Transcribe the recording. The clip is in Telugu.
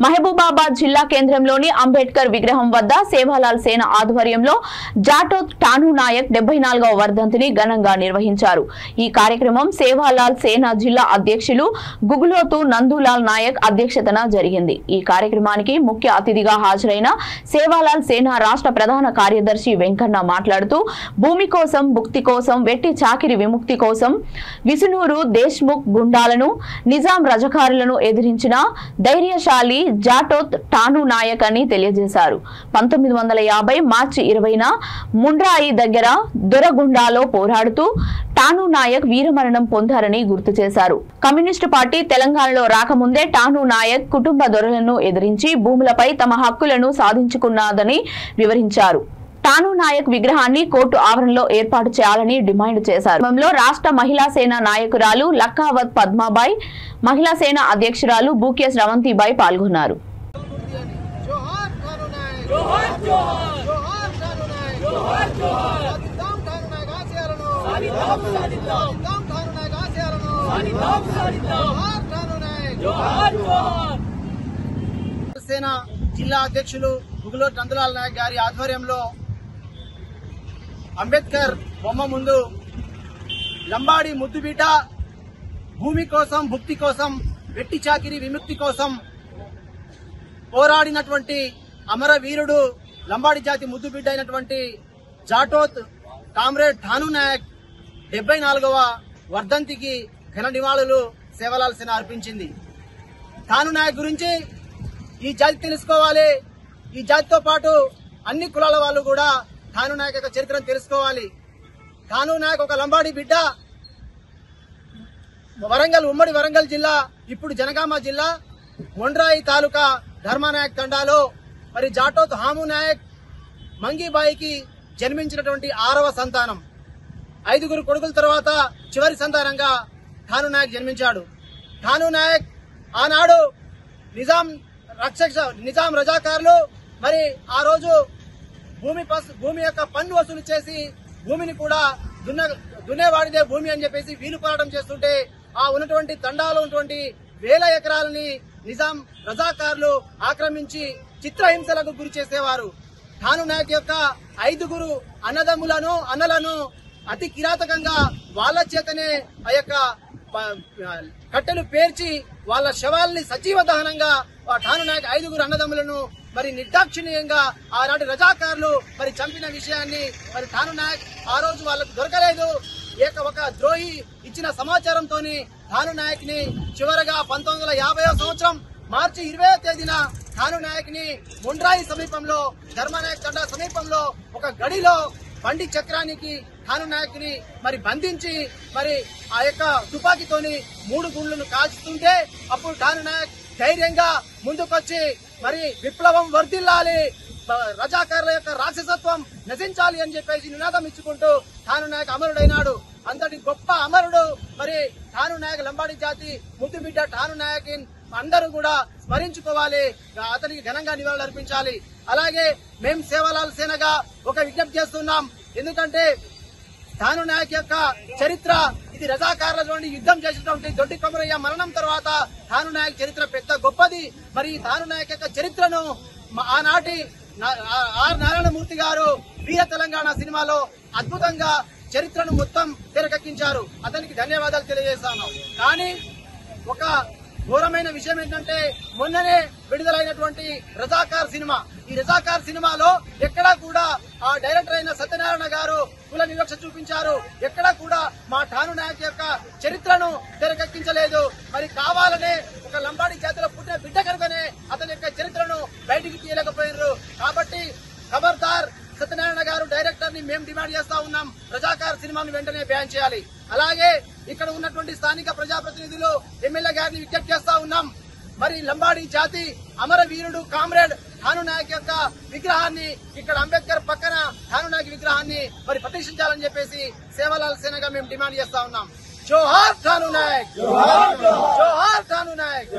మహబూబాబాద్ జిల్లా కేంద్రంలోని అంబేద్కర్ విగ్రహం వద్ద సేవాలాల్ సేన ఆధ్వర్యంలో జాటోత్ టాను నాయక్ 74వ వర్ధంతిని ఘనంగా నిర్వహించారు। ఈ కార్యక్రమం సేవాలాల్ సేన జిల్లా అధ్యక్షులు గుగులోతు నందులాల్ నాయక్ అధ్యక్షతన జరిగింది। ఈ కార్యక్రమానికి ముఖ్య అతిథిగా హాజరైన సేవాలాల్ సేన రాష్ట్ర ప్రధాన కార్యదర్శి వెంకన్న మాట్లాడుతూ భూమి కోసం భుక్తి కోసం వెట్టి చాకిరి విముక్తి కోసం విసునూరు దేశ్ముఖ్ గుండాలను నిజాం రజకారులను ఎదిరించిన ధైర్యశాలి జాటోత్ టాను నాయక్ అని తెలియజేశారు। 1950 మార్చి 20న ముండ్రాయి దగ్గర దొరగుండాలో పోరాడుతూ టాను నాయక్ వీరమరణం పొందారని గుర్తు చేశారు। కమ్యూనిస్టు పార్టీ తెలంగాణలో రాకముందే టాను నాయక్ కుటుంబ దొరలను ఎదిరించి భూములపై తమ హక్కులను సాధించుకున్నదని వివరించారు। టాను నాయక్ విగ్రహాన్ని కోర్టు ఆవరణలో ఏర్పాటు చేయాలని డిమాండ్ చేశారు। రాష్ట్ర మహిళా సేన నాయకురాలు లక్కావత్ పద్మాబాయ్, మహిళా సేన అధ్యక్షురాలు బూకేస్ రవంతిబాయ్ పాల్గొన్నారు। సేన జిల్లా అధ్యక్షులు గుగులోతు నందులాల్ నాయక్ గారి ఆధ్వర్యంలో అంబేద్కర్ బొమ్మ ముందు లంబాడి ముద్దుబిడ్డ భూమి కోసం భుక్తి కోసం వెట్టి చాకిరి విముక్తి కోసం పోరాడినటువంటి అమరవీరుడు లంబాడి జాతి ముద్దుబిడ్డ అయినటువంటి జాటోత్ కామ్రేడ్ టాను నాయక్ 74వ వర్ధంతికి ఘన నివాళులు సేవాలాల్ సేన అర్పించింది। టాను నాయక్ గురించి ఈ జాతి తెలుసుకోవాలి। ఈ జాతితో పాటు అన్ని కులాల వాళ్ళు కూడా టాను నాయక్ యొక్క చరిత్రను తెలుసుకోవాలి। టాను నాయక్ ఒక లంబాడి బిడ్డ, ఉమ్మడి వరంగల్ జిల్లా, ఇప్పుడు జనగామ జిల్లా మొండ్రాయి తాలూకా ధర్మానాయక్ తండాలో మరి జాటోత్ హాము నాయక్ మంగీబాయికి జన్మించినటువంటి 6వ సంతానం। 5 కొడుకుల తర్వాత చివరి సంతానంగా టాను నాయక్ జన్మించాడు। టాను నాయక్ ఆనాడు నిజాం రజాకారులు మరి ఆ రోజు భూమి యొక్క పన్ను వసూలు చేసి భూమిని కూడా దున్నేవాడిదే భూమి అని చెప్పేసి వీలు పోరాటం చేస్తుంటే ఆ ఉన్నటువంటి తండాలో ఉన్నటువంటి వేల ఎకరాలని నిజాం రజాకారులు ఆక్రమించి చిత్రహింసలకు గురి చేసేవారు। టాను నాయక్ యొక్క 5 అన్నలను అతి కిరాతకంగా వాళ్ళ చేతనే ఆ యొక్క కట్టెలు పేర్చి వాళ్ళ శవాల్ని సజీవ దహనంగా టాను నాయక్ 5 అన్నదమ్ములను మరి నిర్దాక్షిణ్యంగా ఆనాటి రజాకారులు మరి చంపిన విషయాన్ని మరి టాను నాయక్ ఆ రోజు వాళ్ళకు దొరకలేదు। ఒక ద్రోహి ఇచ్చిన సమాచారంతో టాను నాయక్ ని చివరగా 1950వ సంవత్సరం మార్చి 20వ తేదీన టాను నాయక్ ని ముండ్రాయి సమీపంలో ధర్మానాయక్ తండా సమీపంలో ఒక గడిలో బండి చక్రానికి టాను నాయక్ ని మరి బంధించి మరి ఆ యొక్క తుపాకీతోని 3 గుండ్లను కాల్చుతుంటే అప్పుడు టాను నాయక్ ధైర్యంగా ముందుకొచ్చి మరి విప్లవం వర్ధిల్లాలి, రజాకారుల యొక్క రాక్షసత్వం నశించాలి అని చెప్పేసి నినాదం ఇచ్చుకుంటూ టాను నాయక్ అమరుడైనాడు। అంతటి గొప్ప అమరుడు మరి టాను నాయక్ లంబాడి జాతి ముద్దుబిడ్డ టాను నాయక్ అందరూ కూడా స్మరించుకోవాలి, అతనికి ఘనంగా నివాళులు అర్పించాలి। అలాగే మేం సేవాలాల్ సేనగా ఒక విజ్ఞప్తి చేస్తున్నాం। ఎందుకంటే టాను నాయక్ యొక్క చరిత్ర ఇది రజాకారులతోని యుద్ధం చేసినటువంటి దొడ్డి కొమరయ్య మరణం తర్వాత టాను నాయక్ చరిత్ర పెద్ద గొప్పది। మరి టాను నాయక్ యొక్క చరిత్రను ఆనాటి ఆర్ నారాయణమూర్తి గారు వీర తెలంగాణ సినిమాలో అద్భుతంగా చరిత్రను మొత్తం తెరకెక్కించారు, అతనికి ధన్యవాదాలు తెలియజేస్తాను। కానీ ఒక ఘోరమైన విషయం ఏంటంటే మొన్ననే విడుదలైనటువంటి రజాకార్ సినిమా, ఈ రజాకార్ సినిమాలో ఎక్కడా కూడా ఆ డైరెక్టర్ అయిన సత్యనారాయణ గారు కుల వివక్ష చూపించారు, ఎక్కడా కూడా మా టాను నాయక్ యొక్క చరిత్రను తెరకెక్కించలేదు। మరి కావాలనే ఒక లంబాడి జాతిలో పుట్టిన బిడ్డ కనుకనే అతని యొక్క చరిత్రను బయటికి తీయలేకపోయారు। కాబట్టి ఖబర్దార్ సత్యనారాయణ గారు డైరెక్టర్ ని మేము డిమాండ్ చేస్తా ఉన్నాం, రజాకార్ సినిమాను వెంటనే బ్యాన్ చేయాలి। అలాగే ఇక్కడ ఉన్నటువంటి స్థానిక ప్రజాప్రతినిధులు ఎమ్మెల్యే గారిని విజ్ఞప్తి చేస్తా ఉన్నాం, మరి లంబాడి జాతి అమరవీరుడు కామ్రేడ్ టాను నాయక్ యొక్క విగ్రహాన్ని ఇక్కడ అంబేద్కర్ పక్కన టాను నాయక్ విగ్రహాన్ని మరి ప్రతిష్ఠించాలని చెప్పేసి సేవాలాల్ సేనగా మేము డిమాండ్ చేస్తా ఉన్నాం। జోహార్ టాను నాయక్, జోహార్ టాను నాయక్।